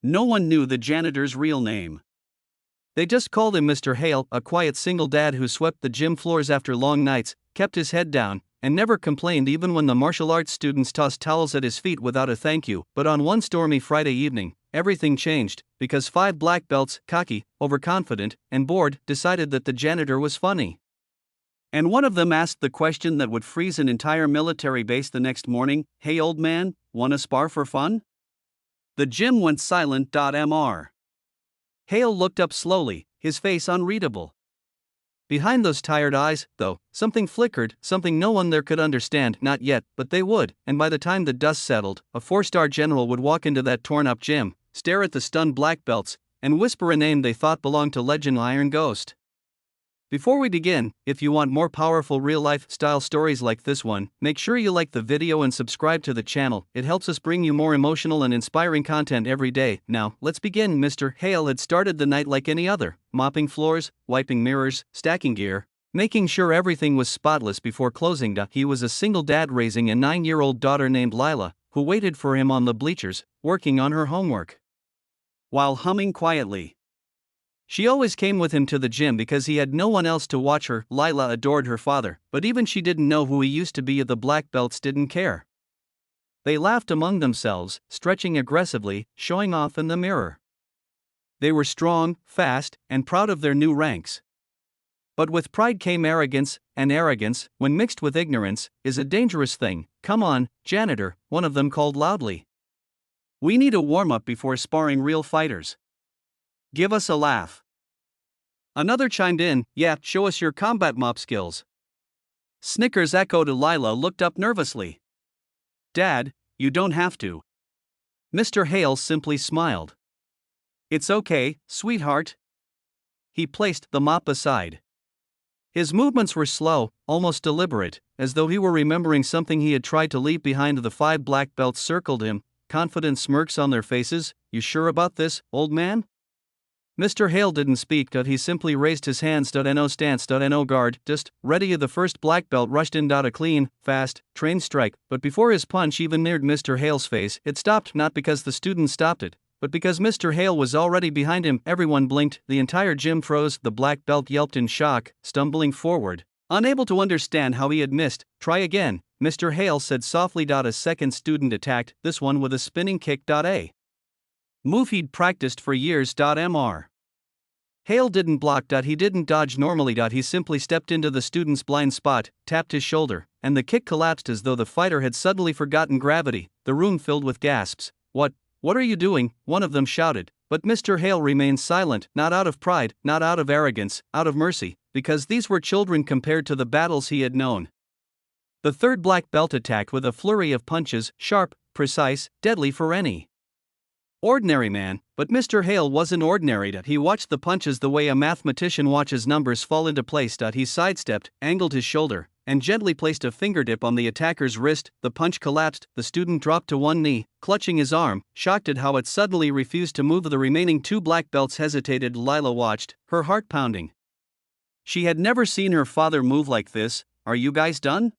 No one knew the janitor's real name. They just called him Mr. Hale, a quiet single dad who swept the gym floors after long nights, kept his head down, and never complained even when the martial arts students tossed towels at his feet without a thank you. But on one stormy Friday evening, everything changed, because 5 black belts, cocky, overconfident, and bored, decided that the janitor was funny. And one of them asked the question that would freeze an entire military base the next morning: "Hey old man, wanna spar for fun?" The gym went silent. Mr. Hale looked up slowly, his face unreadable. Behind those tired eyes, though, something flickered, something no one there could understand, not yet, but they would, and by the time the dust settled, a 4-star general would walk into that torn-up gym, stare at the stunned black belts, and whisper a name they thought belonged to legend: Iron Ghost. Before we begin, if you want more powerful real-life style stories like this one, make sure you like the video and subscribe to the channel. It helps us bring you more emotional and inspiring content every day. Now, let's begin. Mr. Hale had started the night like any other, mopping floors, wiping mirrors, stacking gear, making sure everything was spotless before closing. He was a single dad raising a 9-year-old daughter named Lila, who waited for him on the bleachers, working on her homework while humming quietly. She always came with him to the gym because he had no one else to watch her. Lila adored her father, but even she didn't know who he used to be. The black belts didn't care. They laughed among themselves, stretching aggressively, showing off in the mirror. They were strong, fast, and proud of their new ranks. But with pride came arrogance, and arrogance, when mixed with ignorance, is a dangerous thing. "Come on, janitor," one of them called loudly. "We need a warm-up before sparring real fighters. Give us a laugh." Another chimed in, "Yeah, show us your combat mop skills." Snickers echoed. Lila looked up nervously. "Dad, you don't have to." Mr. Hale simply smiled. "It's okay, sweetheart." He placed the mop aside. His movements were slow, almost deliberate, as though he were remembering something he had tried to leave behind. The 5 black belts circled him, confident smirks on their faces. "You sure about this, old man?" Mr. Hale didn't speak, but he simply raised his hands. "No stance, no guard, just ready." The first black belt rushed in. A clean, fast, trained strike, but before his punch even neared Mr. Hale's face, it stopped, not because the student stopped it, but because Mr. Hale was already behind him. Everyone blinked, the entire gym froze. The black belt yelped in shock, stumbling forward, unable to understand how he had missed. "Try again," Mr. Hale said softly. A second student attacked, this one with a spinning kick. A move he'd practiced for years. Mr. Hale didn't block. He didn't dodge normally. He simply stepped into the student's blind spot, tapped his shoulder, and the kick collapsed as though the fighter had suddenly forgotten gravity. The room filled with gasps. What are you doing?" one of them shouted. But Mr. Hale remained silent, not out of pride, not out of arrogance, out of mercy, because these were children compared to the battles he had known. The third black belt attacked with a flurry of punches, sharp, precise, deadly for any ordinary man, but Mr. Hale wasn't ordinary. He watched the punches the way a mathematician watches numbers fall into place. He sidestepped, angled his shoulder, and gently placed a fingertip on the attacker's wrist. The punch collapsed, the student dropped to one knee, clutching his arm, shocked at how it suddenly refused to move. The remaining 2 black belts hesitated. Lila watched, her heart pounding. She had never seen her father move like this. "Are you guys done?"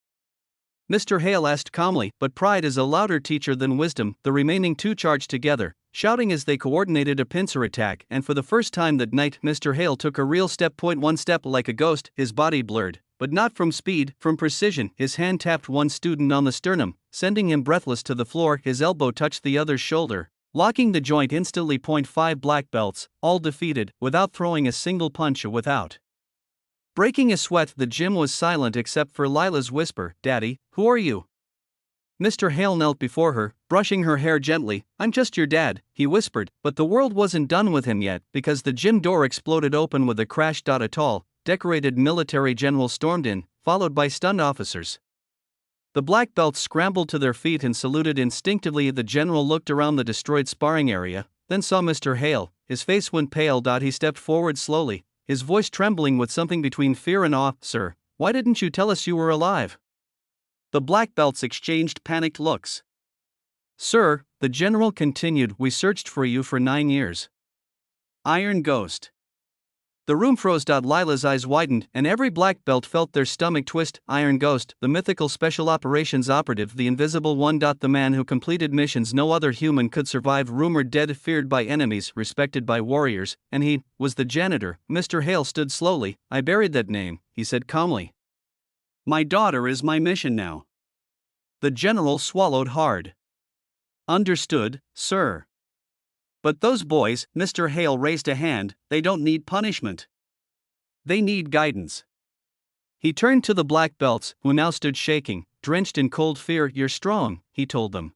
Mr. Hale asked calmly, but pride is a louder teacher than wisdom. The remaining 2 charged together, shouting as they coordinated a pincer attack, and for the first time that night Mr. Hale took a real step. One step like a ghost, his body blurred, but not from speed, from precision. His hand tapped one student on the sternum, sending him breathless to the floor. His elbow touched the other's shoulder, locking the joint instantly. 5 black belts, all defeated, without throwing a single punch or without breaking a sweat. The gym was silent except for Lila's whisper, "Daddy, who are you?" Mr. Hale knelt before her, brushing her hair gently. "I'm just your dad," he whispered, but the world wasn't done with him yet, because the gym door exploded open with a crash. A tall, decorated military general stormed in, followed by stunned officers. The black belts scrambled to their feet and saluted instinctively. The general looked around the destroyed sparring area, then saw Mr. Hale. His face went pale. He stepped forward slowly, his voice trembling with something between fear and awe. "Sir, why didn't you tell us you were alive?" The black belts exchanged panicked looks. "Sir," the general continued, "we searched for you for 9 years. Iron Ghost. The room froze. Lila's eyes widened, and every black belt felt their stomach twist. Iron Ghost, the mythical special operations operative, the invisible one. The man who completed missions no other human could survive, rumored dead, feared by enemies, respected by warriors, and he was the janitor. Mr. Hale stood slowly. I buried that name, he said calmly. My daughter is my mission now. The general swallowed hard. Understood, sir. But those boys, Mr. Hale raised a hand, they don't need punishment. They need guidance. He turned to the black belts, who now stood shaking, drenched in cold fear. You're strong, he told them.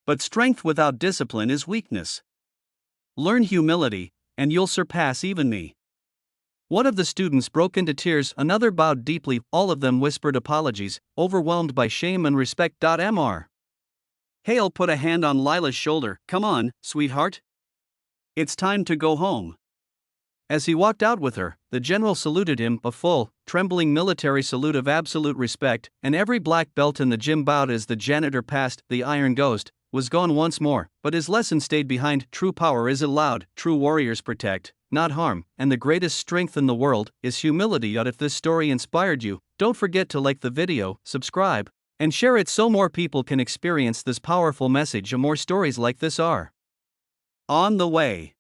But strength without discipline is weakness. Learn humility, and you'll surpass even me. One of the students broke into tears, another bowed deeply, all of them whispered apologies, overwhelmed by shame and respect. Mr. Hale put a hand on Lila's shoulder. Come on, sweetheart. It's time to go home. As he walked out with her, the general saluted him, a full, trembling military salute of absolute respect, and every black belt in the gym bowed as the janitor passed. The Iron Ghost was gone once more, but his lesson stayed behind. True power is allowed, true warriors protect, not harm, and the greatest strength in the world is humility. If this story inspired you, don't forget to like the video, subscribe, and share it so more people can experience this powerful message. More stories like this are on the way.